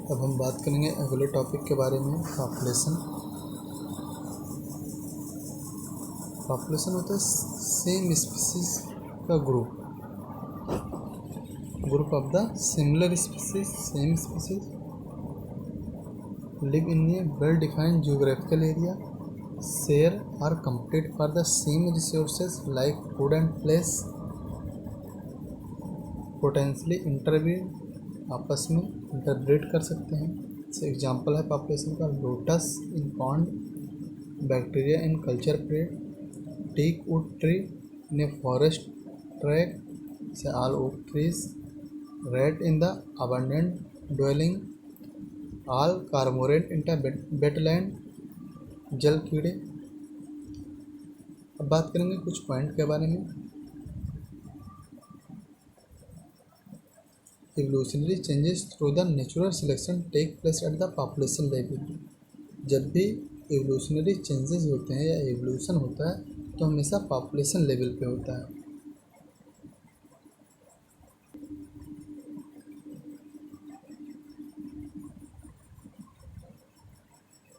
अब हम बात करेंगे अगले टॉपिक के बारे में, पॉपुलेशन। पॉपुलेशन होता है सेम स्पीसीज का group of the similar species, same species live in A well defined geographical area, share और compete for the same resources like food and place, potentially interbreed, आपस में interbreed कर सकते हैं। से एग्जांपल है पॉपुलेशन का lotus in pond, bacteria in culture plate, teak wood tree in a forest track, से all oak trees, rat in the abundant dwelling, all cormorant in wetland, जल कीड़े। अब बात करेंगे कुछ पॉइंट के बारे में। Evolutionary changes through the natural selection take place at the population level. जब भी एवोल्यूशनरी चेंजेस होते हैं या एवोल्यूशन होता है तो हमेशा पॉपुलेशन लेवल पे होता है।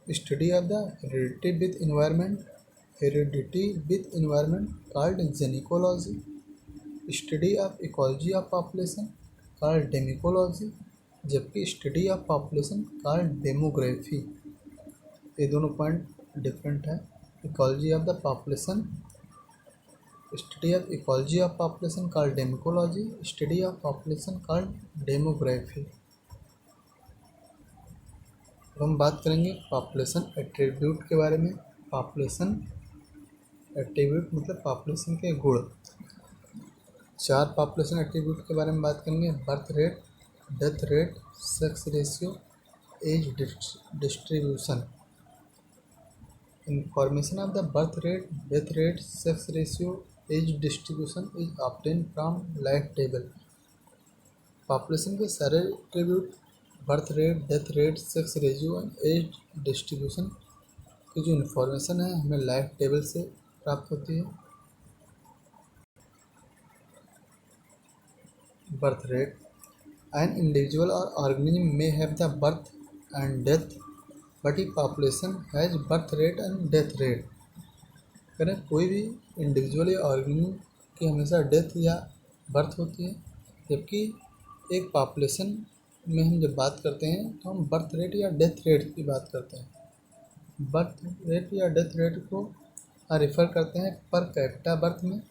Study of the heredity with environment called genecology, study of ecology of population called demecology, जबकि study of population called demography. ये दोनों पॉइंट डिफरेंट है। Ecology of the population, study of ecology of population called demecology, study of population called demography. अब हम बात करेंगे population attribute के बारे में। पॉपुलेशन एट्रीब्यूट मतलब पॉपुलेशन के गुण। 4 पॉपुलेशन एट्रीब्यूट के बारे में बात करेंगे। Birth rate, death rate, sex ratio, age distribution. Information of the birth rate, death rate, sex ratio, age distribution is obtain from life table. Population के सारे attribute, birth rate, death rate, sex ratio and age distribution की जो information है हमें life table से प्राप्त होती है। बर्थ रेट, एन इंडिविजुअल और organism may have the birth and death but E population has birth rate and death rate. करें कोई भी इंडिविजुअल या ऑर्गेनिज्म की हमेशा डेथ या बर्थ होती है, जबकि एक पॉपुलेशन में हम जब बात करते हैं तो हम बर्थ रेट या डेथ रेट की बात करते हैं। बर्थ रेट या डेथ रेट को रिफ़र करते हैं पर कैपिटा बर्थ में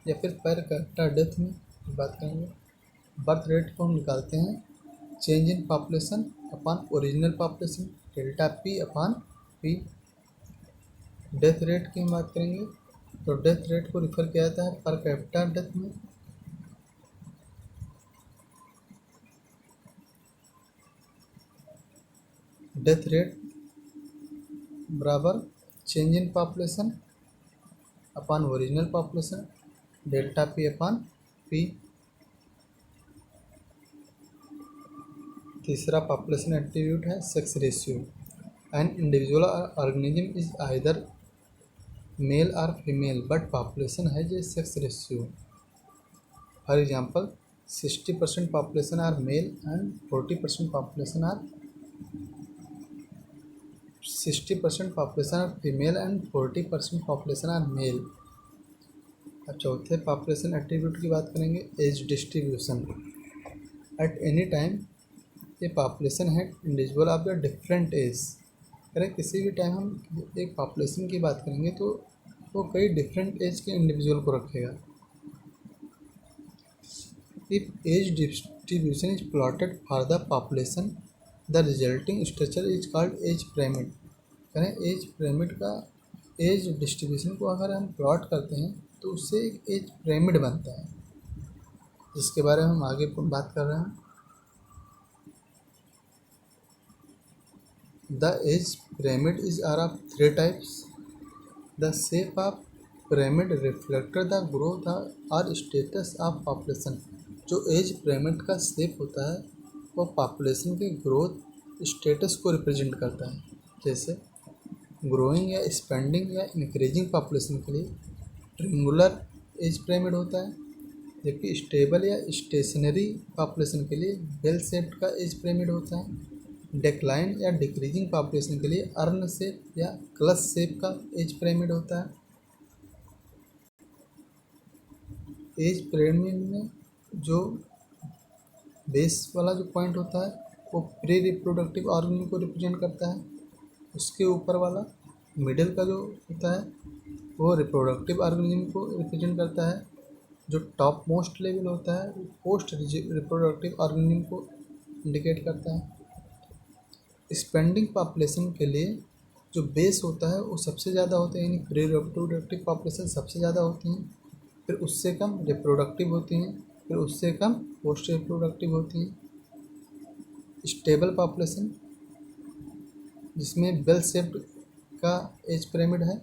या फिर पर कैपिटा डेथ में बात करेंगे। बर्थ रेट को हम निकालते हैं change in population upon original population, delta P upon P. Death rate की हम बात करेंगे तो डेथ रेट को रिफ़र किया जाता है पर कैपिटा डेथ में। डेथ रेट बराबर change in population upon original population, delta P upon P. तीसरा पॉपुलेशन एट्रीब्यूट है sex ratio. An individual organism is either male और female but population has a sex ratio. For example 60% population are male and 40% population are 60% population are female and 40% population are male. अब चौथे population attribute की बात करेंगे age distribution. At any time ये population है individual of the different age. अगर किसी भी टाइम हम एक पॉपुलेशन की बात करेंगे तो वो कई डिफरेंट एज के इंडिविजुअल को रखेगा। If age distribution is plotted for the population the resulting structure is called age pyramid. करें एज पिरामिड का एज डिस्ट्रीब्यूशन को अगर हम प्लॉट करते हैं तो उससे एक एज पिरामिड बनता है, जिसके बारे में हम आगे बात कर रहे हैं। The age pyramid is are of 3 types. The shape of pyramid reflected the growth और स्टेटस ऑफ पॉपुलेशन। जो एज पिरामिड का शेप होता है वो पॉपुलेशन के ग्रोथ स्टेटस को रिप्रेजेंट करता है। जैसे ग्रोइंग या एक्सपेंडिंग या इंक्रीजिंग पॉपुलेशन के लिए ट्रिंगुलर एज पिरामिड होता है, जबकि स्टेबल या स्टेशनरी पॉपुलेशन के लिए बेल शेप्ड का एज पिरामिड होता है। डेक्लाइन या डिक्रीजिंग पॉपुलेशन के लिए अर्न शेप या क्लच शेप का एज पिरामिड होता है। एज पिरामिड में जो बेस वाला जो पॉइंट होता है वो प्री रिप्रोडक्टिव ऑर्गन को रिप्रेजेंट करता है। उसके ऊपर वाला मिडिल का जो होता है वो रिप्रोडक्टिव ऑर्गेनिज्म को रिप्रेजेंट करता है। जो टॉप मोस्ट लेवल होता है वो पोस्ट रिप्रोडक्टिव ऑर्गेनिज्म को इंडिकेट करता है। स्पेंडिंग पॉपुलेशन के लिए जो बेस होता है वो सबसे ज़्यादा होते हैं, यानी प्री रिप्रोडक्टिव पॉपुलेशन सबसे ज़्यादा होती हैं, फिर उससे कम रिप्रोडक्टिव होती हैं, फिर उससे कम पोस्ट रिप्रोडक्टिव होती हैं। स्टेबल पॉपुलेशन जिसमें बेल शेप्ड का एज पिरामिड है,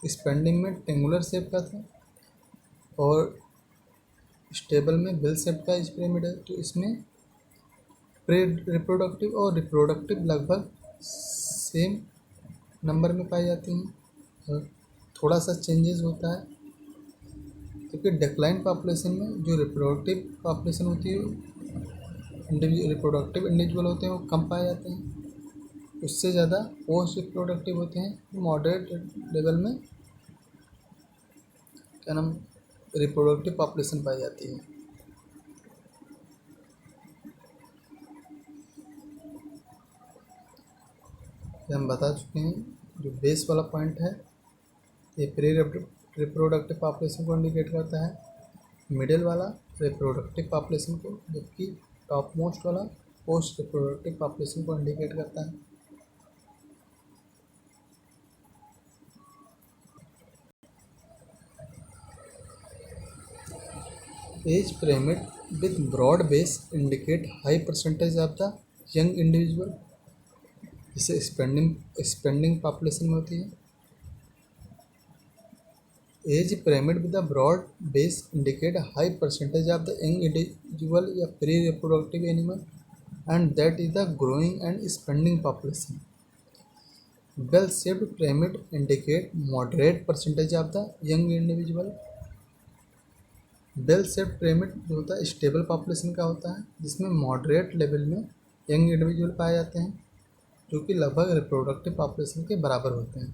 स्पेंडिंग में ट्रेंगुलर शेप का था और स्टेबल में बेल शेप का एज पिरामिड है। तो इसमें प्री रिप्रोडक्टिव और रिप्रोडक्टिव लगभग सेम नंबर में पाई जाती हैं और थोड़ा सा चेंजेस होता है, क्योंकि डिक्लाइन पॉपुलेशन में जो रिप्रोडक्टिव पॉपुलेशन होती है, रिप्रोडक्टिव इंडिविजुअल होते हैं वो कम पाए जाते हैं, उससे ज़्यादा पोस्ट रिप्रोडक्टिव होते हैं। मॉडरेट लेवल में क्या नाम रिप्रोडक्टिव पॉपुलेशन पाई जाती है। ये हम बता चुके हैं। जो बेस वाला पॉइंट है ये प्री रिप्रोडक्टिव पॉपुलेशन को इंडिकेट करता है, मिडिल वाला रिप्रोडक्टिव पॉपुलेशन को, जबकि टॉप मोस्ट वाला पोस्ट रिप्रोडक्टिव पॉपुलेशन को इंडिकेट करता है। As pyramid with broad base indicate high percentage of the young individual, जिसे स्पेंडिंग पॉपुलेशन में होती है। As pyramid with a broad base indicate a high percentage of the young individual या pre reproductive animal and that is the growing and spending population. Bell shaped pyramid indicate moderate percentage of the young individual. Bell shaped pyramid जो होता है stable population का होता है, जिसमें moderate level में young individual पाए जाते हैं जो कि लगभग रिप्रोडक्टिव पॉपुलेशन के बराबर होते हैं।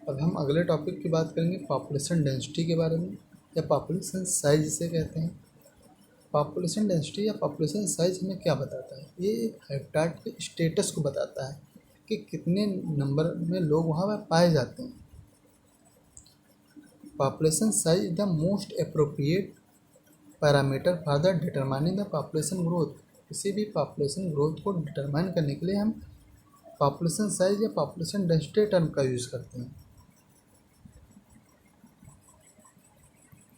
अब हम अगले टॉपिक की बात करेंगे पॉपुलेशन डेंसिटी के बारे में, या पॉपुलेशन साइज जिसे कहते हैं। पॉपुलेशन डेंसिटी या पॉपुलेशन साइज हमें क्या बताता है? ये एक हैबिटेट के स्टेटस को बताता है कि कितने नंबर में लोग वहाँ पर पाए जाते हैं। Population size is the most appropriate parameter for the determining the population growth. किसी भी population growth को determine करने के लिए हम population size या population density टर्म का यूज़ करते हैं।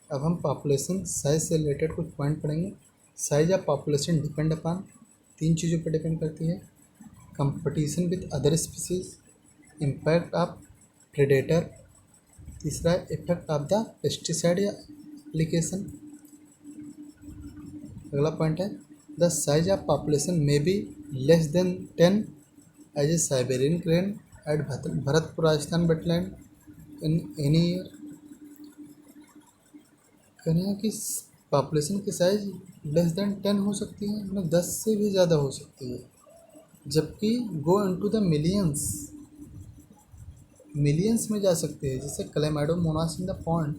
अब हम population size से रिलेटेड कुछ पॉइंट पढ़ेंगे। साइज या population डिपेंड अपॉन तीन चीज़ों पर डिपेंड करती है: competition with other species, impact of predator, तीसरा है इफेक्ट ऑफ द पेस्टिसाइड या एप्लीकेशन। अगला पॉइंट है the size of population may be less than 10 as a Siberian crane at Bharatpur Rajasthan wetland in any year. कहना है कि पॉपुलेशन की size less than 10 हो सकती है, मतलब 10 से भी ज़्यादा हो सकती है, जबकि गो इनटू द मिलियंस में जा सकती है। जैसे क्लेमाइडोमोनास इन द पॉन्ड,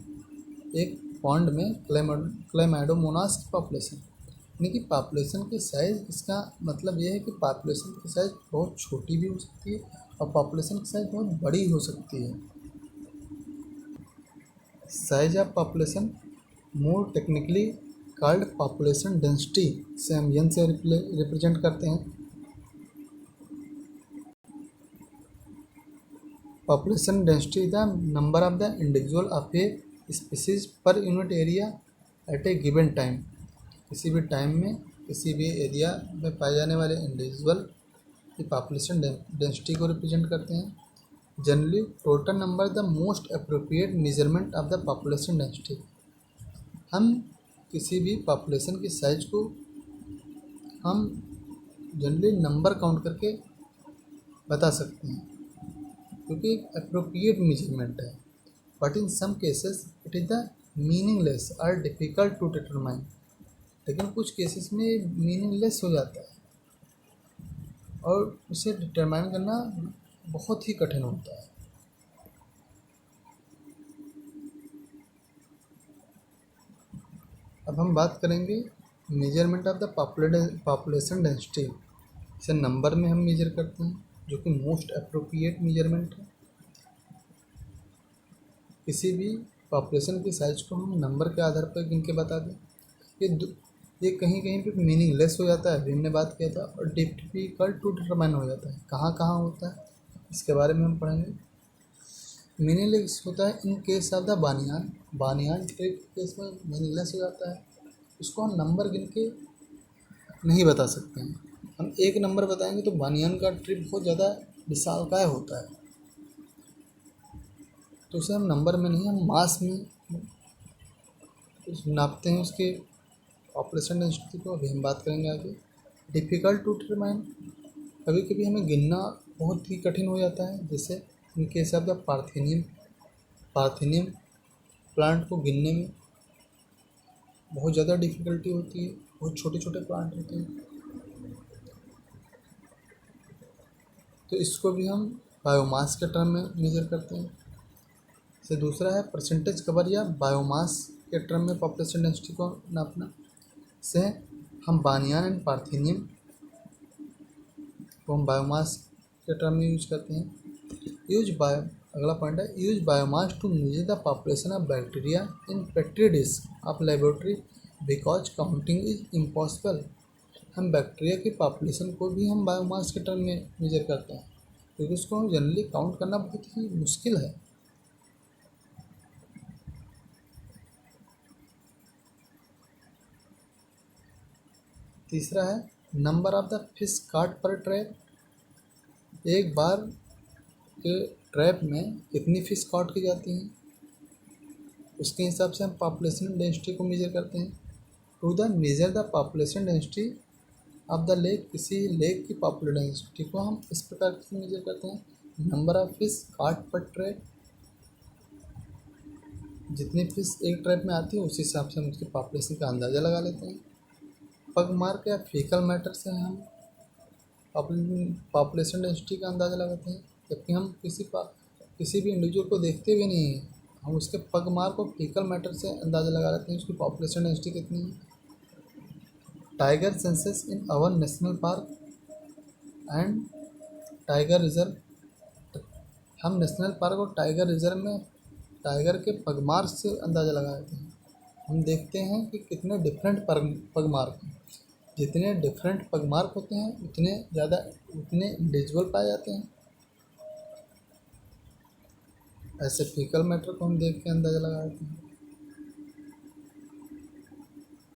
एक पॉन्ड में क्लेमाइडोमोनास की पॉपुलेशन, यानी कि पॉपुलेशन की साइज़, इसका मतलब ये है कि पॉपुलेशन की साइज़ बहुत छोटी भी हो सकती है और पॉपुलेशन की साइज़ बहुत बड़ी हो सकती है। Size of population more technically called population density से हम यन से रिप्रेजेंट करते हैं। Population density the number of the individual of a species per unit area at A given time. किसी भी टाइम में किसी भी एरिया में पाए जाने वाले इंडिविजुअल की पॉपुलेशन डेंसिटी को रिप्रेजेंट करते हैं। Generally total number the most appropriate measurement of the population density. हम किसी भी पॉपुलेशन की साइज को हम जनरली नंबर काउंट करके बता सकते हैं, क्योंकि एक अप्रोप्रिएट मेजरमेंट है, but in some cases it is the meaningless और डिफ़िकल्ट टू डिटरमाइन। लेकिन कुछ केसेस में मीनिंगलेस हो जाता है और उसे डिटरमाइन करना बहुत ही कठिन होता है। अब हम बात करेंगे measurement of the population density. इसे नंबर में हम मेजर करते हैं, जो कि मोस्ट अप्रोप्रिएट मेजरमेंट है। किसी भी पॉपुलेशन की साइज को हम नंबर के आधार पर गिन के बता दें, ये कहीं कहीं पे मीनिंगलेस हो जाता है, अभी हमने बात किया था, और डिफिकल्ट टू डिटरमाइन हो जाता है। कहाँ कहाँ होता है इसके बारे में हम पढ़ेंगे। मीनिंगलेस होता है in case of the Baniyan tree के केस में मीनिंगलेस हो जाता है। उसको हम नंबर गिन के नहीं बता सकते हैं। हम एक नंबर बताएंगे तो बानियान का ट्री बहुत ज़्यादा विशालकाय होता है, तो उसे हम नंबर में नहीं, हम मास में नापते हैं उसके पॉपुलेशन डेंसिटी को। अभी हम बात करेंगे आगे। डिफ़िकल्ट टू डिटरमाइन, कभी कभी हमें गिनना बहुत ही कठिन हो जाता है, जैसे in case of the parthenium plant को गिनने में बहुत ज़्यादा डिफ़िकल्टी होती है, बहुत छोटे छोटे प्लांट होते हैं, तो इसको भी हम बायोमास के टर्म में मेजर करते हैं। से दूसरा है परसेंटेज कवर या बायोमास के टर्म में पॉपुलेशन डेंसिटी को नापना। से हम बानियान एंड पार्थेनियम को हम बायोमास के टर्म में यूज करते हैं। अगला पॉइंट है use biomass to measure the population of bacteria in petri dish of laboratory because counting is impossible. हम बैक्टीरिया की पॉपुलेशन को भी हम बायोमास के टर्म में मेजर करते हैं, क्योंकि उसको हम जनरली काउंट करना बहुत ही मुश्किल है। तीसरा है नंबर ऑफ द फिश काट पर ट्रैप। एक बार के ट्रैप में कितनी फ़िश काट की जाती हैं, उसके हिसाब से हम पॉपुलेशन डेंसिटी को मेजर करते हैं। To the measure the population density of the lake, किसी लेक की पॉपुलेशन डेंसिटी को हम इस प्रकार से मेजर करते हैं। नंबर ऑफ फिश काट पर ट्रैप, जितनी फिश एक ट्रैप में आती है उस हिसाब से हम उसकी पॉपुलेशन का अंदाज़ा लगा लेते हैं। पग मार्क या फीकल मैटर से हम पॉपुलेशन डेंसिटी का अंदाज़ा लगाते हैं, जबकि हम किसी भी इंडिविजुअल को देखते हुए नहीं हैं, हम उसके पग मार्क और फीकल मैटर से अंदाज़ा लगा लेते हैं उसकी पॉपुलेशन डेंसिटी कितनी है। Tiger census in our national park and tiger reserve, हम नेशनल पार्क और टाइगर रिजर्व में टाइगर के पगमार्क से अंदाज़ा लगाते हैं। हम देखते हैं कि कितने डिफरेंट पगमार्क हैं। जितने डिफरेंट पगमार्क होते हैं उतने इंडिविजुअल पाए जाते हैं। ऐसे फीकल मैटर को हम देख के अंदाज़ा लगाते हैं।